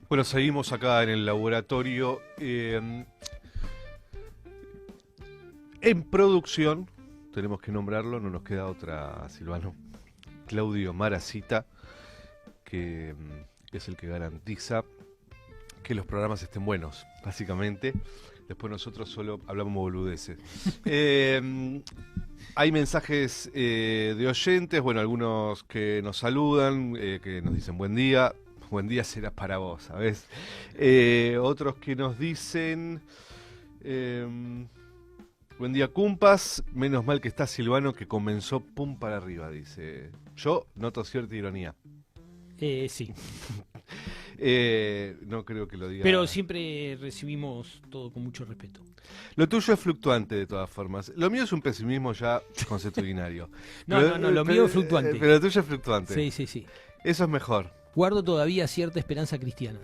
Bueno, seguimos acá en el laboratorio. En producción, tenemos que nombrarlo, no nos queda otra, Silvano. Claudio Maracita, que es el que garantiza que los programas estén buenos, básicamente. Después nosotros solo hablamos boludeces. Hay mensajes de oyentes, bueno, algunos que nos saludan, que nos dicen buen día será para vos, ¿sabes? Otros que nos dicen, eh, buen día Cumpas, menos mal que está Silvano que comenzó pum para arriba, dice. Yo noto cierta ironía. Sí, No creo que lo pero diga. siempre recibimos todo con mucho respeto. Lo tuyo es fluctuante de todas formas. Lo mío es un pesimismo ya consuetudinario. No, no, no, lo mío es Pero fluctuante. lo tuyo es fluctuante. Sí, sí, sí. Eso es mejor. Guardo todavía cierta esperanza cristiana.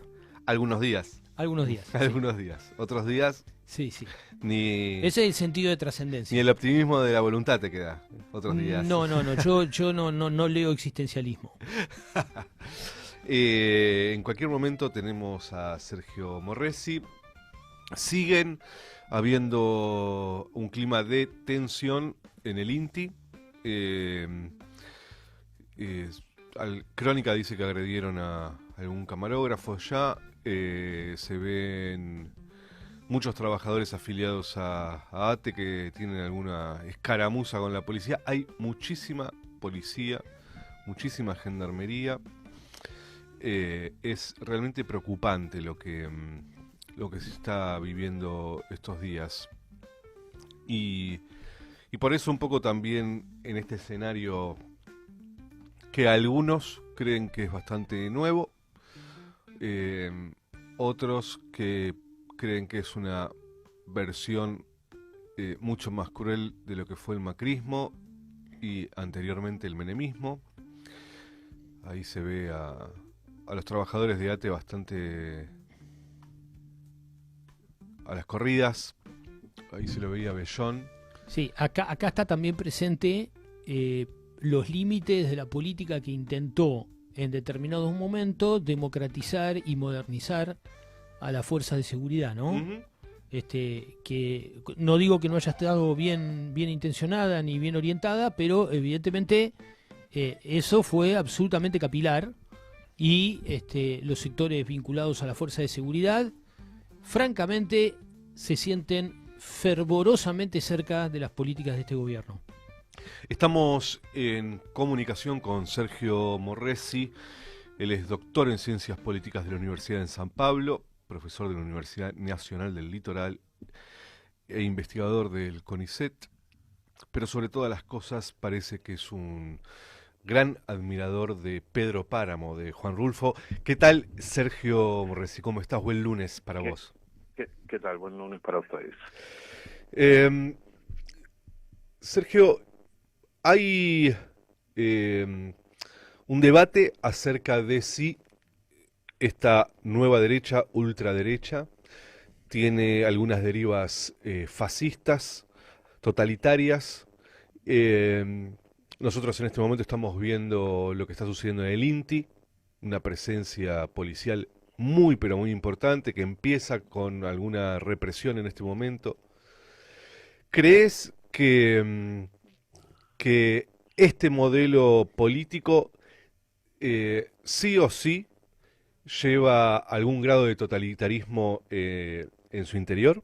Algunos días. Algunos días, sí. Algunos días. Otros días Sí, sí. ni, Ese es el sentido de ni trascendencia. el optimismo de la voluntad te queda. Otros días. No, no, no. Yo no leo existencialismo. En cualquier momento tenemos a Sergio Morresi. Siguen habiendo un clima de tensión en el INTI. Eh, eh, Crónica dice que agredieron a algún camarógrafo ya. Se ven muchos trabajadores afiliados a ATE que tienen alguna escaramuza con la policía. Hay muchísima policía, muchísima gendarmería. Es realmente preocupante lo que se está viviendo estos días. Y, y por eso un poco también en este escenario que algunos creen que es bastante nuevo, eh, otros que creen que es una versión mucho más cruel de lo que fue el macrismo y anteriormente el menemismo. Ahí se ve a los trabajadores de ATE bastante a las corridas. Ahí se lo veía a Bellón. Sí, acá está también presente los límites de la política que intentó en determinados momentos democratizar y modernizar a las fuerzas de seguridad, ¿no? Ujú. Que no digo que no haya estado bien intencionada ni bien orientada, pero evidentemente eso fue absolutamente capilar y los sectores vinculados a la fuerza de seguridad, francamente, se sienten fervorosamente cerca de las políticas de este gobierno. Estamos en comunicación con Sergio Morresi. Él es doctor en Ciencias Políticas de la Universidad de San Pablo, profesor de la Universidad Nacional del Litoral e investigador del CONICET, pero sobre todas las cosas parece que es un gran admirador de Pedro Páramo, de Juan Rulfo. ¿Qué tal, Sergio Morresi? ¿Cómo estás? Buen lunes para ¿Qué, vos. qué tal? Buen lunes para ustedes. Eh, Sergio, hay eh, un debate acerca de si esta nueva derecha, ultraderecha, tiene algunas derivas fascistas, totalitarias. Eh, Nosotros en este momento estamos viendo lo que está sucediendo en el INTI, una presencia policial muy pero muy importante que empieza con alguna represión en este momento. ¿Crees que este modelo político sí o sí lleva algún grado de totalitarismo en su interior?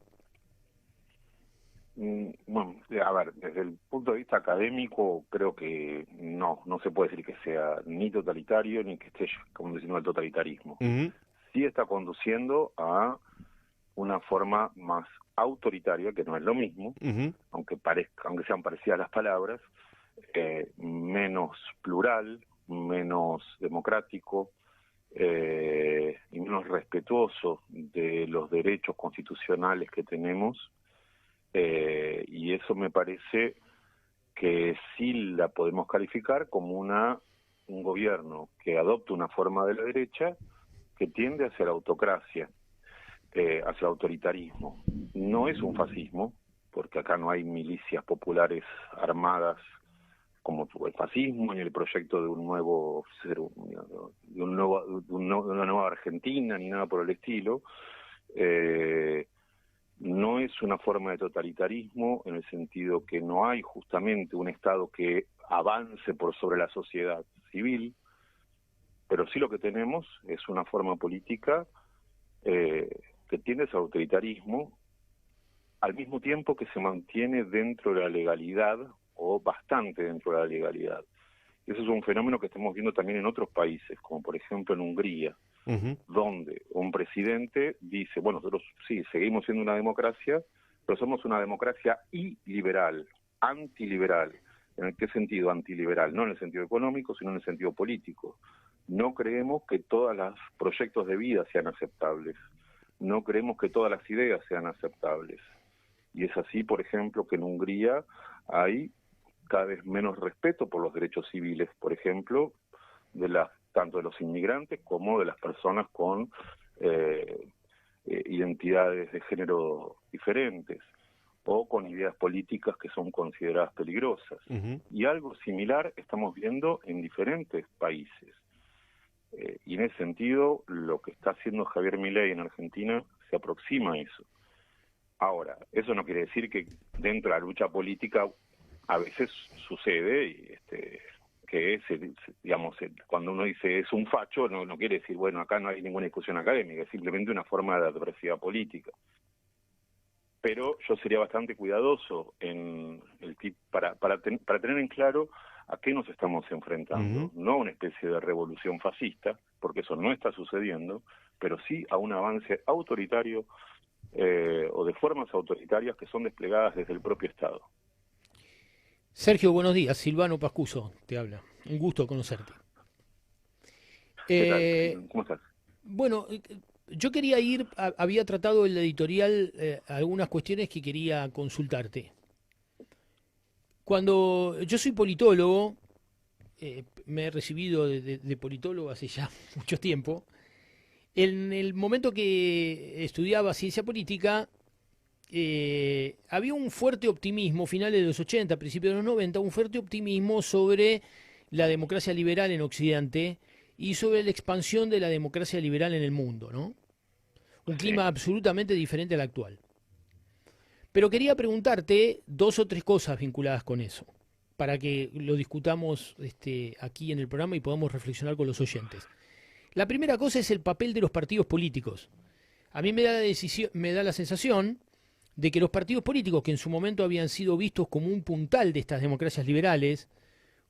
Bueno, a ver, desde el punto de vista académico, creo que no se puede decir que sea ni totalitario ni que esté conduciendo al totalitarismo. Ujú, Sí está conduciendo a una forma más autoritaria, que no es lo mismo, ujú. aunque sean parecidas las palabras, menos plural, menos democrático, y menos respetuoso de los derechos constitucionales que tenemos, y eso me parece que sí la podemos calificar como un gobierno que adopta una forma de la derecha que tiende hacia la autocracia, hacia el autoritarismo. No es un fascismo, porque acá no hay milicias populares armadas como el fascismo, ni el proyecto de un nuevo de una nueva Argentina, ni nada por el estilo. No es una forma de totalitarismo en el sentido que no hay justamente un Estado que avance por sobre la sociedad civil, pero sí lo que tenemos es una forma política que tiende a ese autoritarismo, al mismo tiempo que se mantiene dentro de la legalidad, o bastante dentro de la legalidad. Y eso es un fenómeno que estamos viendo también en otros países, como por ejemplo en Hungría, donde un presidente dice, bueno, nosotros sí, seguimos siendo una democracia, pero somos una democracia iliberal, antiliberal. ¿En qué sentido antiliberal? No en el sentido económico, sino en el sentido político. No creemos que todos los proyectos de vida sean aceptables. No creemos que todas las ideas sean aceptables. Y es así, por ejemplo, que en Hungría hay cada vez menos respeto por los derechos civiles, por ejemplo, tanto de los inmigrantes como de las personas con identidades de género diferentes o con ideas políticas que son consideradas peligrosas. Y algo similar estamos viendo en diferentes países. Y en ese sentido, lo que está haciendo Javier Milei en Argentina se aproxima a eso. Ahora, eso no quiere decir que dentro de la lucha política a veces sucede que es, digamos, cuando uno dice es un facho, no quiere decir, bueno, acá no hay ninguna discusión académica, es simplemente una forma de adversidad política. Pero yo sería bastante cuidadoso en para tener en claro a qué nos estamos enfrentando. No a una especie de revolución fascista, porque eso no está sucediendo, pero sí a un avance autoritario o de formas autoritarias que son desplegadas desde el propio Estado. Sergio, buenos días. Silvano Pascuso te habla. Un gusto conocerte. ¿Qué tal? ¿Cómo estás? Bueno, yo quería había tratado el editorial algunas cuestiones que quería consultarte. Cuando yo soy politólogo, me he recibido de politólogo hace ya mucho tiempo. En el momento que estudiaba ciencia política, había un fuerte optimismo, finales de los 80, principios de los 90, un fuerte optimismo sobre la democracia liberal en Occidente y sobre la expansión de la democracia liberal en el mundo, ¿no? Un clima absolutamente diferente al actual. Pero quería preguntarte dos o tres cosas vinculadas con eso, para que lo discutamos aquí en el programa y podamos reflexionar con los oyentes. La primera cosa es el papel de los partidos políticos. A mí me da la sensación de que los partidos políticos, que en su momento habían sido vistos como un puntal de estas democracias liberales,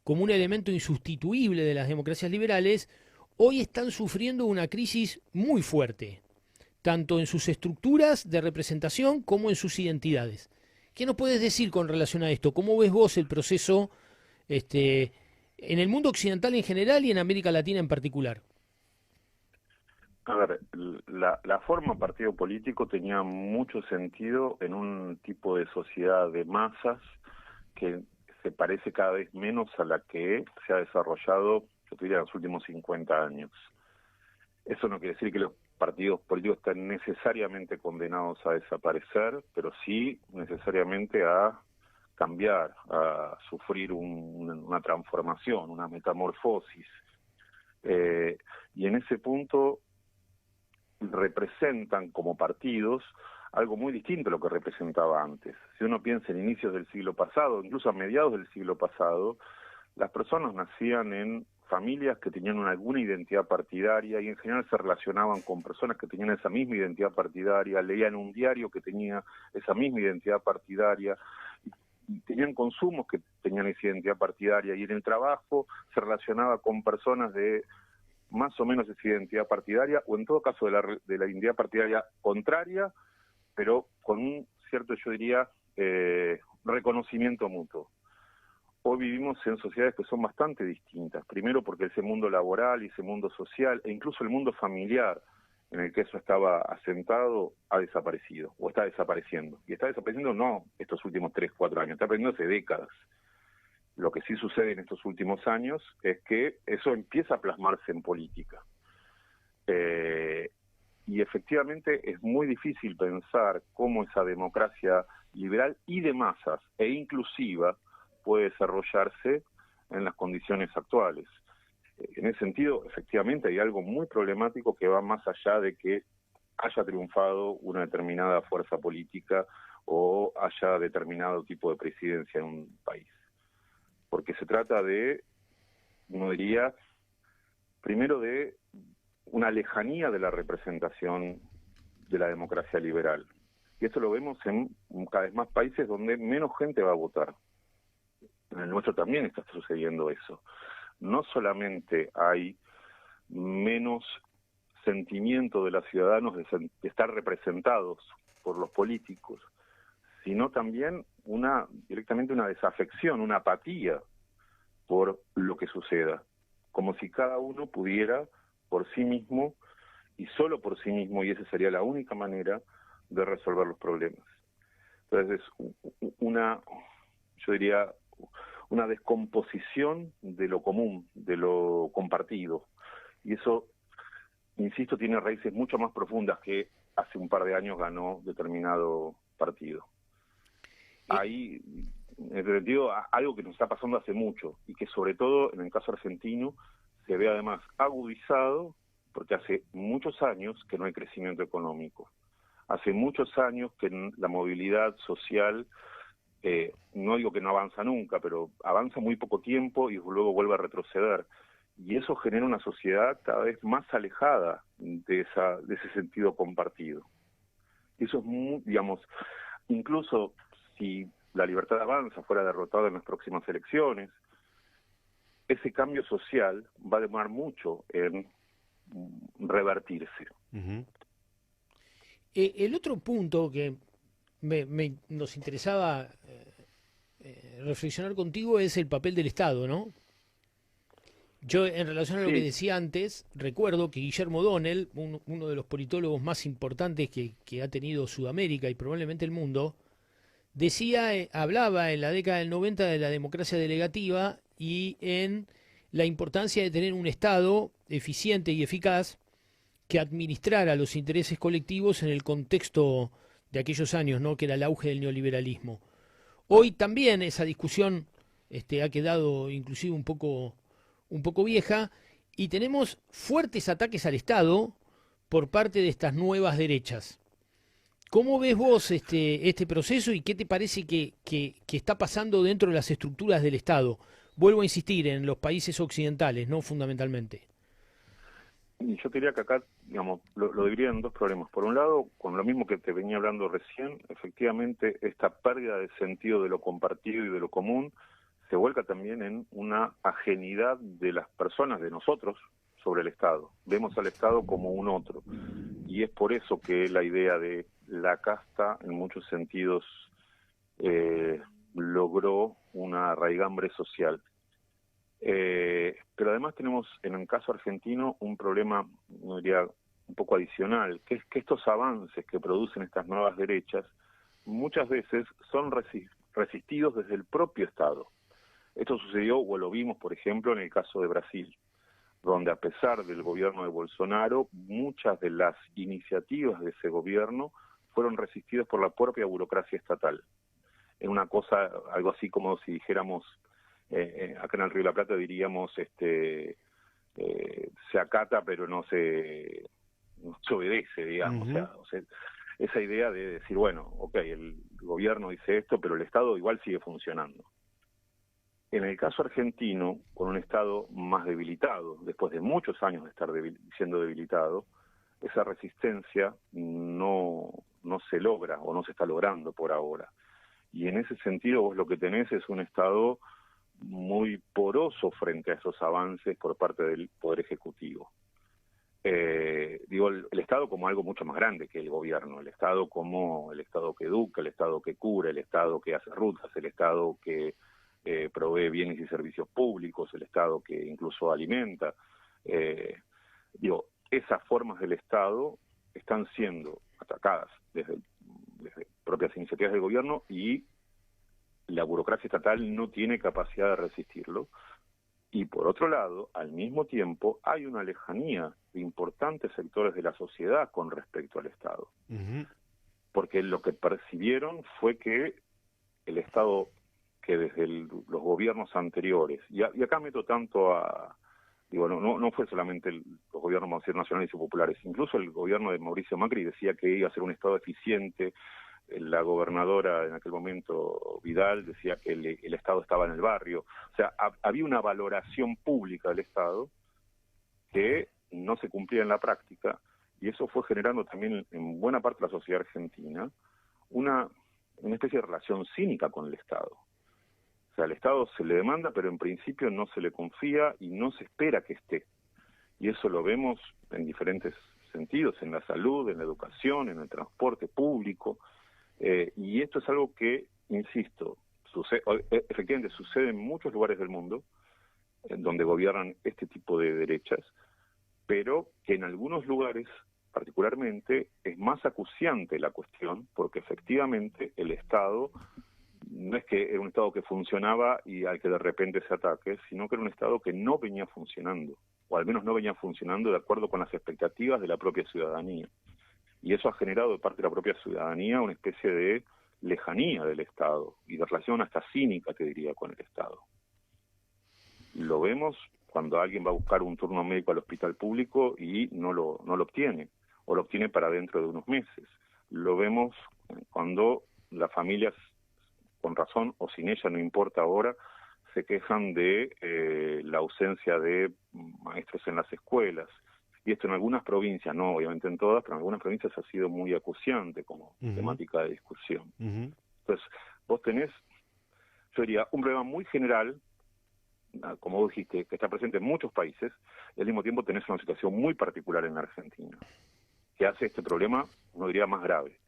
como un elemento insustituible de las democracias liberales, hoy están sufriendo una crisis muy fuerte, tanto en sus estructuras de representación como en sus identidades. ¿Qué nos puedes decir con relación a esto? ¿Cómo ves vos el proceso en el mundo occidental en general y en América Latina en particular? A ver, la forma partido político tenía mucho sentido en un tipo de sociedad de masas que se parece cada vez menos a la que se ha desarrollado, yo te diría, en los últimos 50 años. Eso no quiere decir que los partidos políticos estén necesariamente condenados a desaparecer, pero sí necesariamente a cambiar, a sufrir una transformación, una metamorfosis. Y en ese punto representan como partidos algo muy distinto a lo que representaba antes. Si uno piensa en inicios del siglo pasado, incluso a mediados del siglo pasado, las personas nacían en familias que tenían alguna identidad partidaria y en general se relacionaban con personas que tenían esa misma identidad partidaria, leían un diario que tenía esa misma identidad partidaria y tenían consumos que tenían esa identidad partidaria, y en el trabajo se relacionaba con personas de más o menos esa identidad partidaria, o en todo caso de la identidad partidaria contraria, pero con un cierto, yo diría, reconocimiento mutuo. Hoy vivimos en sociedades que son bastante distintas. Primero porque ese mundo laboral y ese mundo social, e incluso el mundo familiar en el que eso estaba asentado, ha desaparecido, o está desapareciendo. Y está desapareciendo no estos últimos 3, 4 años, está desapareciendo hace décadas. Lo que sí sucede en estos últimos años es que eso empieza a plasmarse en política. Y efectivamente es muy difícil pensar cómo esa democracia liberal y de masas e inclusiva puede desarrollarse en las condiciones actuales. En ese sentido, efectivamente, hay algo muy problemático que va más allá de que haya triunfado una determinada fuerza política o haya determinado tipo de presidencia en un país. Porque se trata de, uno diría, primero de una lejanía de la representación de la democracia liberal. Y esto lo vemos en cada vez más países donde menos gente va a votar. En el nuestro también está sucediendo eso. No solamente hay menos sentimiento de los ciudadanos de estar representados por los políticos, sino también directamente una desafección, una apatía por lo que suceda, como si cada uno pudiera por sí mismo y solo por sí mismo, y esa sería la única manera de resolver los problemas. Entonces es yo diría, una descomposición de lo común, de lo compartido, y eso, insisto, tiene raíces mucho más profundas que hace un par de años ganó determinado partido. Ahí, en ese sentido, algo que nos está pasando hace mucho, y que sobre todo en el caso argentino se ve además agudizado, porque hace muchos años que no hay crecimiento económico. Hace muchos años que la movilidad social, no digo que no avanza nunca, pero avanza muy poco tiempo y luego vuelve a retroceder. Y eso genera una sociedad cada vez más alejada de ese sentido compartido. Y eso es muy, digamos, incluso si la libertad avanza, fuera derrotada en las próximas elecciones, ese cambio social va a demorar mucho en revertirse. Uh-huh. El otro punto que nos interesaba reflexionar contigo es el papel del Estado, ¿no? Yo, en relación a lo que decía antes, recuerdo que Guillermo O'Donnell, uno de los politólogos más importantes que ha tenido Sudamérica y probablemente el mundo, hablaba en la década del 90 de la democracia delegativa y en la importancia de tener un Estado eficiente y eficaz que administrara los intereses colectivos en el contexto de aquellos años, ¿no?, que era el auge del neoliberalismo. Hoy también esa discusión ha quedado inclusive un poco vieja, y tenemos fuertes ataques al Estado por parte de estas nuevas derechas. ¿Cómo ves vos este proceso y qué te parece que está pasando dentro de las estructuras del Estado? Vuelvo a insistir, en los países occidentales, ¿no?, fundamentalmente. Y yo quería que acá, digamos, lo dividiría en dos problemas. Por un lado, con lo mismo que te venía hablando recién, efectivamente, esta pérdida de sentido de lo compartido y de lo común se vuelca también en una ajenidad de las personas, de nosotros, sobre el Estado. Vemos al Estado como un otro. Y es por eso que la idea de la casta, en muchos sentidos, logró una raigambre social. Pero además tenemos, en el caso argentino, un problema, no diría, un poco adicional, que es que estos avances que producen estas nuevas derechas muchas veces son resistidos desde el propio Estado. Esto sucedió, o lo vimos, por ejemplo, en el caso de Brasil, donde a pesar del gobierno de Bolsonaro, muchas de las iniciativas de ese gobierno fueron resistidas por la propia burocracia estatal. Es una cosa, algo así como si dijéramos, acá en el Río de la Plata diríamos, se acata pero no se obedece, digamos. Uh-huh. O sea, esa idea de decir, bueno, ok, el gobierno dice esto, pero el Estado igual sigue funcionando. En el caso argentino, con un Estado más debilitado, después de muchos años de estar siendo debilitado, esa resistencia no se logra o no se está logrando por ahora. Y en ese sentido vos lo que tenés es un Estado muy poroso frente a esos avances por parte del Poder Ejecutivo. Digo, el Estado como algo mucho más grande que el gobierno, el Estado como el Estado que educa, el Estado que cura, el Estado que hace rutas, el Estado que provee bienes y servicios públicos, el Estado que incluso alimenta. Digo, esas formas del Estado están siendo atacadas desde propias iniciativas del gobierno y la burocracia estatal no tiene capacidad de resistirlo. Y por otro lado, al mismo tiempo, hay una lejanía de importantes sectores de la sociedad con respecto al Estado. Uh-huh. Porque lo que percibieron fue que el Estado que desde los gobiernos anteriores, y acá meto tanto a, digo, no fue solamente los gobiernos, vamos a decir, nacionales y populares, incluso el gobierno de Mauricio Macri decía que iba a ser un Estado eficiente. La gobernadora en aquel momento, Vidal, decía que el Estado estaba en el barrio. O sea, había una valoración pública del Estado que no se cumplía en la práctica, y eso fue generando también en buena parte de la sociedad argentina una especie de relación cínica con el Estado. O sea, al Estado se le demanda, pero en principio no se le confía y no se espera que esté. Y eso lo vemos en diferentes sentidos, en la salud, en la educación, en el transporte público. Y esto es algo que, insisto, efectivamente sucede en muchos lugares del mundo, en donde gobiernan este tipo de derechas, pero que en algunos lugares, particularmente, es más acuciante la cuestión, porque efectivamente el Estado no es que era un Estado que funcionaba y al que de repente se ataque, sino que era un Estado que no venía funcionando, o al menos no venía funcionando de acuerdo con las expectativas de la propia ciudadanía. Y eso ha generado de parte de la propia ciudadanía una especie de lejanía del Estado y de relación hasta cínica, te diría, con el Estado. Lo vemos cuando alguien va a buscar un turno médico al hospital público y no lo obtiene, o lo obtiene para dentro de unos meses. Lo vemos cuando las familias, con razón o sin ella, no importa ahora, se quejan de la ausencia de maestros en las escuelas. Y esto en algunas provincias, no obviamente en todas, pero en algunas provincias ha sido muy acuciante como temática de discusión. Entonces, vos tenés, yo diría, un problema muy general, como vos dijiste, que está presente en muchos países, y al mismo tiempo tenés una situación muy particular en la Argentina, que hace este problema, uno diría, más grave.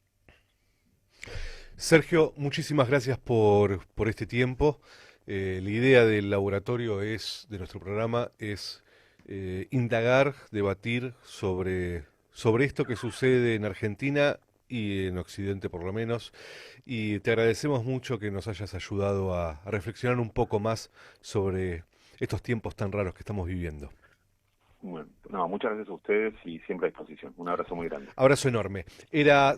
Sergio, muchísimas gracias por este tiempo. La idea del laboratorio de nuestro programa es indagar, debatir sobre esto que sucede en Argentina y en Occidente por lo menos, y te agradecemos mucho que nos hayas ayudado a reflexionar un poco más sobre estos tiempos tan raros que estamos viviendo. Bueno, muchas gracias a ustedes y siempre a disposición. Un abrazo muy grande. Abrazo enorme. Era